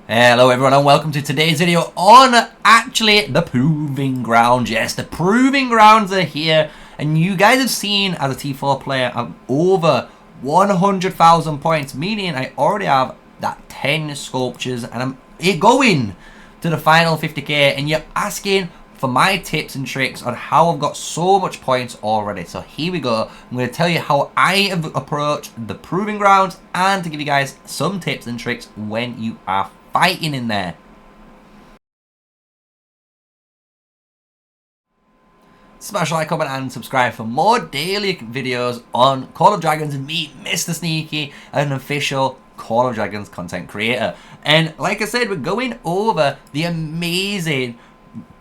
Hello everyone and welcome to today's video on actually the Proving Grounds. Yes, the Proving Grounds are here and you guys have seen as a T4 player I'm over 100,000 points, meaning I already have that 10 sculptures and I'm going to the final 50k, and you're asking for my tips and tricks on how I've got so much points already. So here we go. I'm going to tell you how I have approached the Proving Grounds and to give you guys some tips and tricks when you are fighting in there. Smash like, comment and subscribe for more daily videos on Call of Dragons and me, MrSneakyy, an official Call of Dragons content creator. And like I said, we're going over the amazing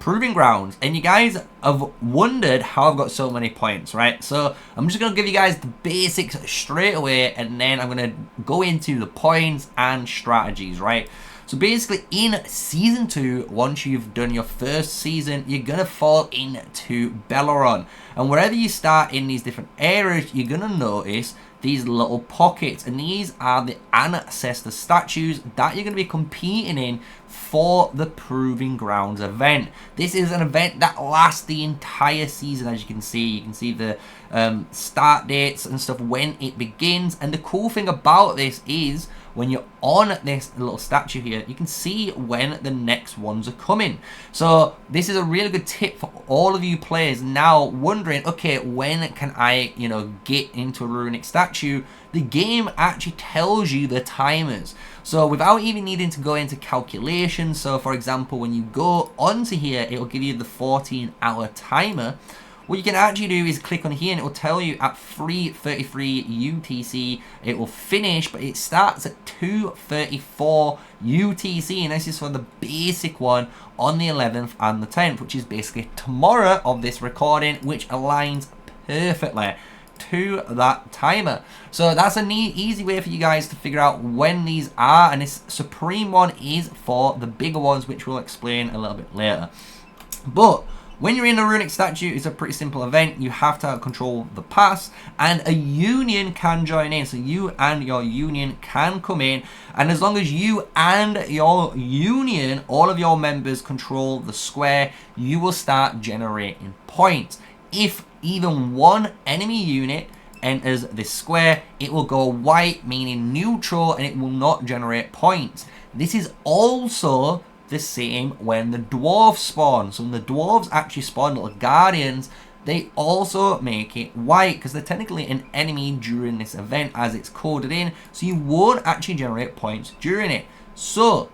Proving Grounds, and you guys have wondered how I've got so many points, right? So I'm just going to give you guys the basics straight away, and then I'm going to go into the points and strategies, right? So basically in Season 2, once you've done your first season, you're going to fall into Belleron. And wherever you start in these different areas, you're going to notice these little pockets. And these are the Ancestor Statues that you're going to be competing in for the Proving Grounds event. This is an event that lasts the entire season, as you can see. You can see the start dates and stuff when it begins. And the cool thing about this is when you're on this little statue here, you can see when the next ones are coming. So this is a really good tip for all of you players now wondering, okay, when can I, get into a runic statue? The game actually tells you the timers. So without even needing to go into calculations, so for example, when you go onto here, it will give you the 14-hour timer. What you can actually do is click on here and it will tell you at 3:33 UTC it will finish, but it starts at 2:34 UTC, and this is for the basic one on the 11th and the 10th, which is basically tomorrow of this recording, which aligns perfectly to that timer. So that's a neat, easy way for you guys to figure out when these are, and this Supreme one is for the bigger ones, which we'll explain a little bit later. But when you're in a runic statue, it's a pretty simple event. You have to control the pass, and a union can join in. So you and your union can come in, and as long as you and your union, all of your members, control the square, you will start generating points. If even one enemy unit enters this square, it will go white, meaning neutral, and it will not generate points. This is also the same when the dwarves spawn. So when the dwarves actually spawn little guardians, they also make it white because they're technically an enemy during this event as it's coded in, so you won't actually generate points during it. So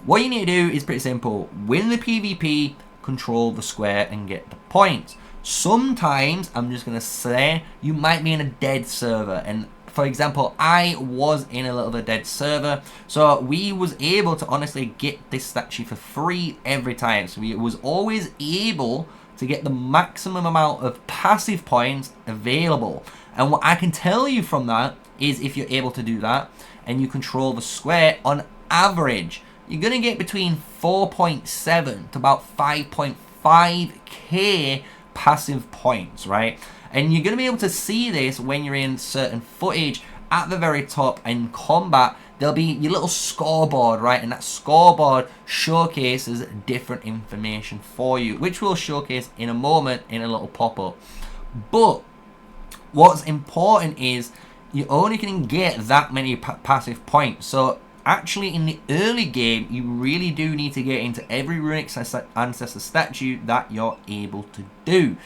what you need to do is pretty simple: win the PvP, control the square and get the points. Sometimes, I'm just gonna say, you might be in a dead server, and for example, I was in a little bit dead server, so we was able to honestly get this statue for free every time. So we was always able to get the maximum amount of passive points available. And what I can tell you from that is, if you're able to do that and you control the square, on average, you're gonna get between 4.7 to about 5.5k passive points, right? And you're going to be able to see this when you're in certain footage. At the very top in combat, there'll be your little scoreboard, right? And that scoreboard showcases different information for you, which we'll showcase in a moment in a little pop-up. But what's important is you only can get that many passive points. So actually in the early game, you really do need to get into every runic ancestor statue that you're able to do.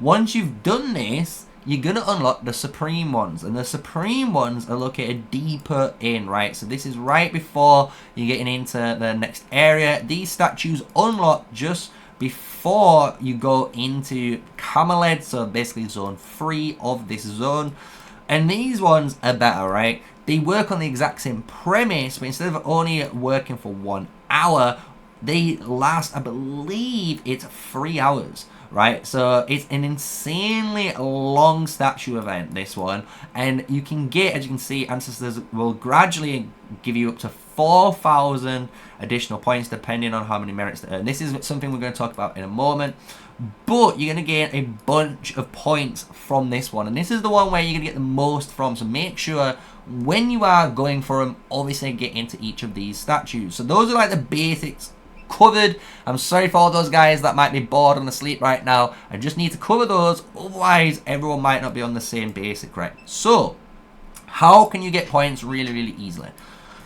Once you've done this, you're going to unlock the Supreme ones, and the Supreme ones are located deeper in, right? So this is right before you're getting into the next area. These statues unlock just before you go into Camelid, so basically zone 3 of this zone. And these ones are better, right? They work on the exact same premise, but instead of only working for 1 hour, they last, I believe it's 3 hours, right? So it's an insanely long statue event, this one, and you can get, as you can see, Ancestors will gradually give you up to 4,000 additional points depending on how many merits they earn. This is something we're going to talk about in a moment, but you're going to gain a bunch of points from this one, and this is the one where you're going to get the most from. So make sure when you are going for them, obviously get into each of these statues. So those are like the basics covered. I'm sorry for all those guys that might be bored and asleep right now. I just need to cover those, otherwise everyone might not be on the same basic, right? So how can you get points really, really easily?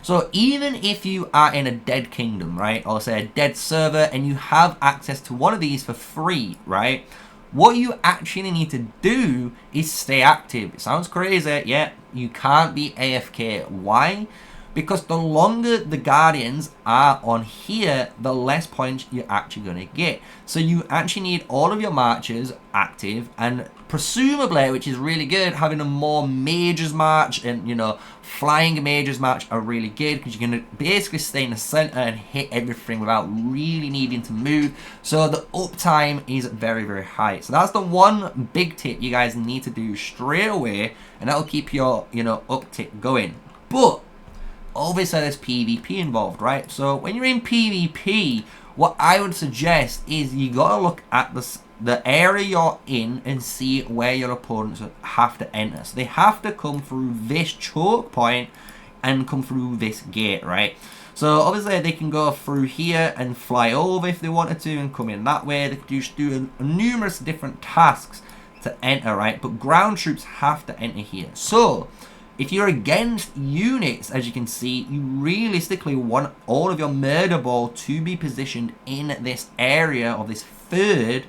So even if you are in a dead kingdom, right, or say a dead server, and you have access to one of these for free, right, what you actually need to do is stay active. It sounds crazy, yeah, you can't be AFK. Why? Because the longer the Guardians are on here, the less points you're actually going to get. So you actually need all of your marches active, and presumably, which is really good, having a more mages march and, you know, flying mages march are really good, because you're going to basically stay in the center and hit everything without really needing to move. So the uptime is very, very high. So that's the one big tip you guys need to do straight away, and that'll keep your, you know, uptick going. But obviously there's PvP involved, right? So when you're in PvP, what I would suggest is you gotta look at the area you're in and see where your opponents have to enter. So they have to come through this choke point and come through this gate, right? So obviously they can go through here and fly over if they wanted to and come in that way. They could just do numerous different tasks to enter, right? But ground troops have to enter here. So if you're against units, as you can see, you realistically want all of your murder ball to be positioned in this area, of this third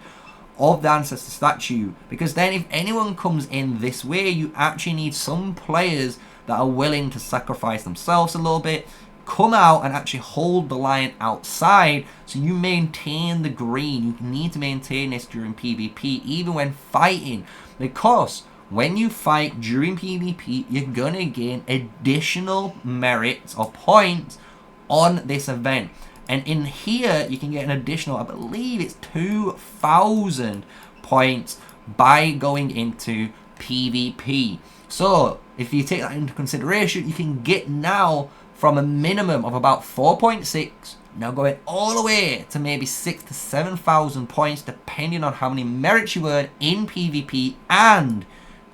of the Ancestor Statue. Because then if anyone comes in this way, you actually need some players that are willing to sacrifice themselves a little bit, come out and actually hold the line outside, so you maintain the green. You need to maintain this during PvP, even when fighting, because when you fight during PvP, you're gonna gain additional merits or points on this event. And in here, you can get an additional, I believe it's 2,000 points by going into PvP. So if you take that into consideration, you can get now from a minimum of about 4.6, now going all the way to maybe 6,000 to 7,000 points, depending on how many merits you earn in PvP and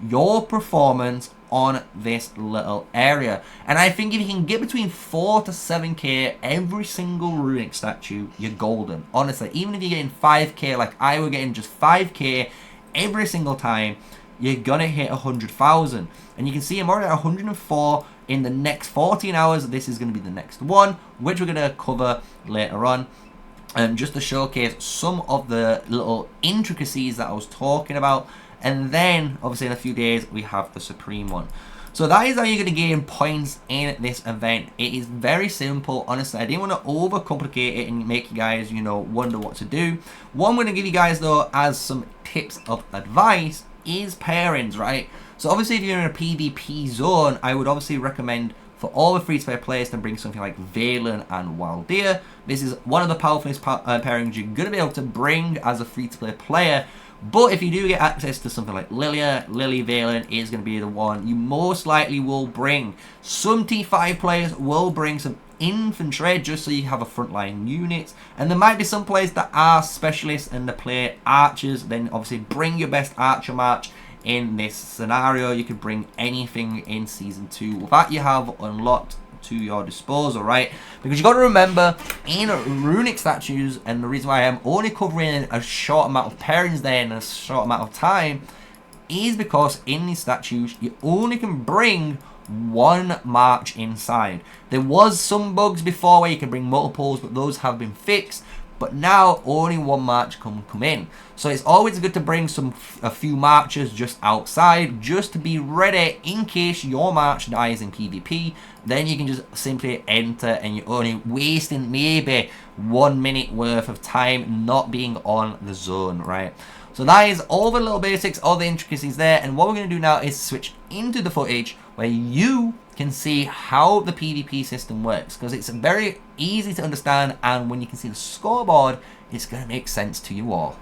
your performance on this little area. And I think if you can get between 4 to 7k every single runic statue, you're golden. Honestly, even if you're getting 5k like I were getting just 5k every single time, you're gonna hit 100,000. And you can see I'm already at 104. In the next 14 hours, this is gonna be the next one, which we're gonna cover later on. Just to showcase some of the little intricacies that I was talking about. And then, obviously, in a few days, we have the Supreme one. So that is how you're going to gain points in this event. It is very simple. Honestly, I didn't want to overcomplicate it and make you guys, you know, wonder what to do. What I'm going to give you guys, though, as some tips of advice is pairings, right? So obviously, if you're in a PvP zone, I would obviously recommend for all the free-to-play players to bring something like Valen and Waldir. This is one of the powerfulest pairings you're going to be able to bring as a free-to-play player. But if you do get access to something like Lilia, Lily Valen is going to be the one you most likely will bring. Some T5 players will bring some infantry just so you have a frontline unit. And there might be some players that are specialists and they play archers. Then obviously bring your best archer march. In this scenario, you could bring anything in Season 2 that you have unlocked to your disposal, right? Because you got to remember, in runic statues, and the reason why I'm only covering a short amount of pairings there in a short amount of time, is because in these statues, you only can bring one march inside. There was some bugs before where you can bring multiples, but those have been fixed. But now only one march can come in. So it's always good to bring a few marches just outside, just to be ready in case your march dies in PvP. Then you can just simply enter and you're only wasting maybe 1 minute worth of time not being on the zone, right? So that is all the little basics, all the intricacies there. And what we're going to do now is switch into the footage where you can see how the PvP system works, because it's very easy to understand, and when you can see the scoreboard, it's going to make sense to you all.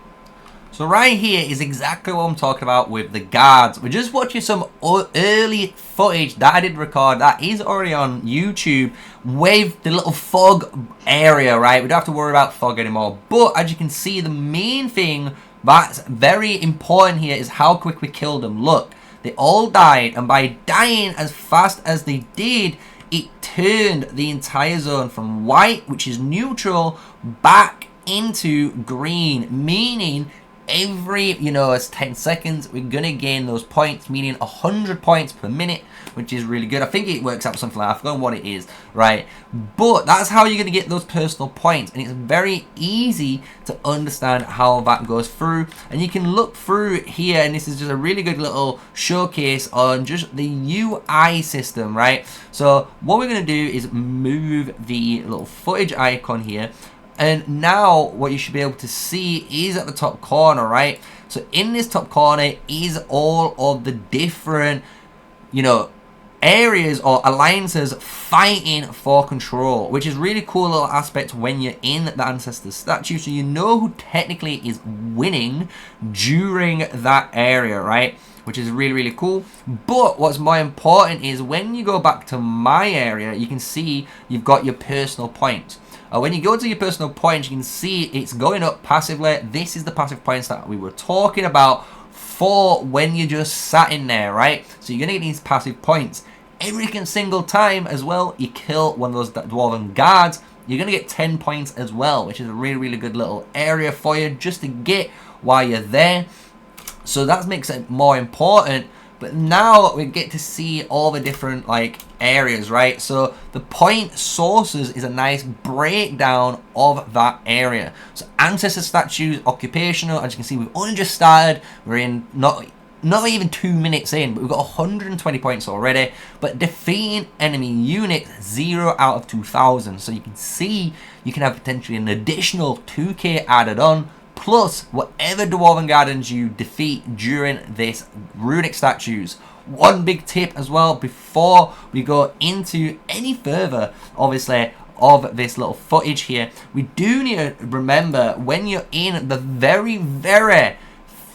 So right here is exactly what I'm talking about with the guards. We're just watching some early footage that I did record that is already on YouTube with the little fog area, right? We don't have to worry about fog anymore. But as you can see, the main thing that's very important here is how quick we kill them. Look, they all died, and by dying as fast as they did, it turned the entire zone from white, which is neutral, back into green, meaning every, it's 10 seconds, we're gonna gain those points, meaning 100 points per minute, which is really good. I think it works out something like, I forgot what it is, right? But that's how you're gonna get those personal points, and it's very easy to understand how that goes through. And you can look through here, and this is just a really good little showcase on just the UI system, right? So what we're gonna do is move the little footage icon here. And now what you should be able to see is at the top corner, right? So in this top corner is all of the different, areas or alliances fighting for control, which is really cool little aspect when you're in the Ancestor statue, so you know who technically is winning during that area, right? Which is really, really cool. But what's more important is when you go back to my area, you can see you've got your personal points. When you go to your personal points, you can see it's going up passively. This is the passive points that we were talking about for when you just sat in there, right? So you're going to get these passive points. Every single time as well, you kill one of those Dwarven guards, you're going to get 10 points as well, which is a really, really good little area for you just to get while you're there. So that makes it more important. But now we get to see all the different areas, right? So the point sources is a nice breakdown of that area. So Ancestor Statues, occupational, as you can see, we've only just started. We're in not even 2 minutes in, but we've got 120 points already. But defeating enemy units, 0 out of 2,000. So you can see you can have potentially an additional 2k added on, plus whatever Dwarven Gardens you defeat during this runic statues. One big tip as well before we go into any further, obviously, of this little footage here, we do need to remember when you're in the very, very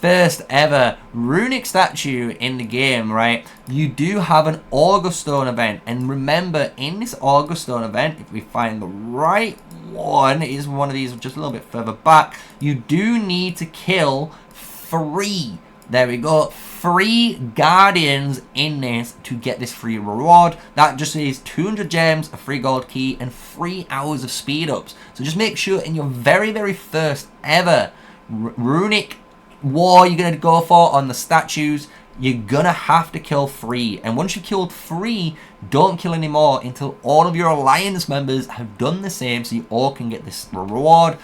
first ever runic statue in the game, right, you do have an Augurstone event. And remember, in this Augurstone event, if we find the right one, it is one of these just a little bit further back, you do need to kill 3, there we go, 3 guardians in this to get this free reward. That just is 200 gems, a free gold key, and 3 hours of speed ups. So just make sure in your very, very first ever runic war you're going to go for on the statues, you're going to have to kill 3. And once you've killed 3, don't kill any more until all of your alliance members have done the same, so you all can get this reward.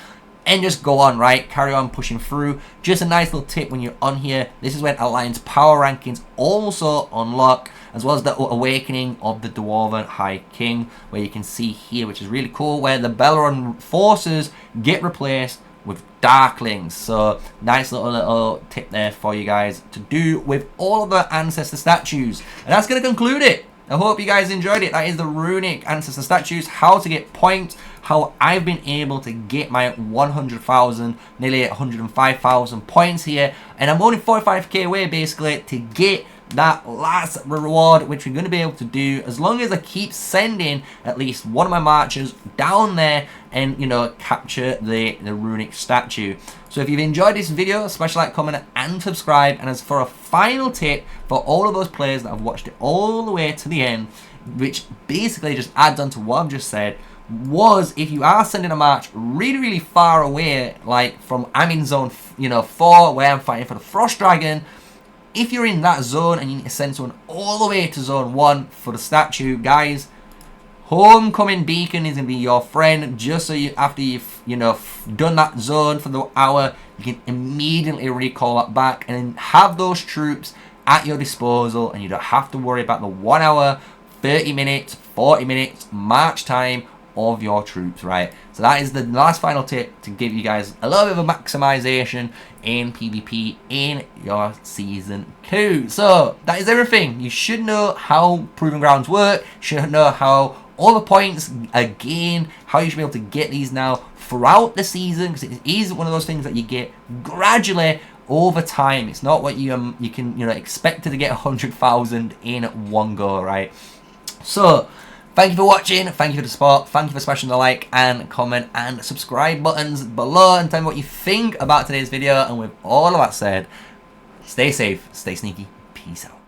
And just go on, right? Carry on pushing through. Just a nice little tip when you're on here. This is when alliance power rankings also unlock, as well as the awakening of the Dwarven High King, where you can see here, which is really cool, where the Belleron forces get replaced with Darklings. So nice little tip there for you guys to do with all of the Ancestor Statues. And that's going to conclude it. I hope you guys enjoyed it. That is the runic Ancestor Statues, how to get points, how I've been able to get my 100,000, nearly 105,000 points here. And I'm only 45k away basically to get that last reward, which we're going to be able to do as long as I keep sending at least one of my marchers down there and, capture the runic statue. So if you've enjoyed this video, smash like, comment, and subscribe. And as for a final tip for all of those players that have watched it all the way to the end, which basically just adds on to what I've just said, was if you are sending a march really, really far away, like from, I'm in zone 4 where I'm fighting for the Frost Dragon, if you're in that zone and you need to send someone all the way to zone 1 for the statue, guys, Homecoming Beacon is going to be your friend, just so you, after you've done that zone for the hour, you can immediately recall that back and have those troops at your disposal, and you don't have to worry about the 1 hour, 30 minutes, 40 minutes march time of your troops, right? So that is the last final tip to give you guys a little bit of a maximization in PvP in your season 2. So that is everything. You should know how Proving Grounds work. You should know how all the points are gained, how you should be able to get these now throughout the season, because it is one of those things that you get gradually over time. It's not what you can expect to get 100,000 in one go, right? So thank you for watching, thank you for the support, thank you for smashing the like and comment and subscribe buttons below, and tell me what you think about today's video. And with all of that said, stay safe, stay sneaky, peace out.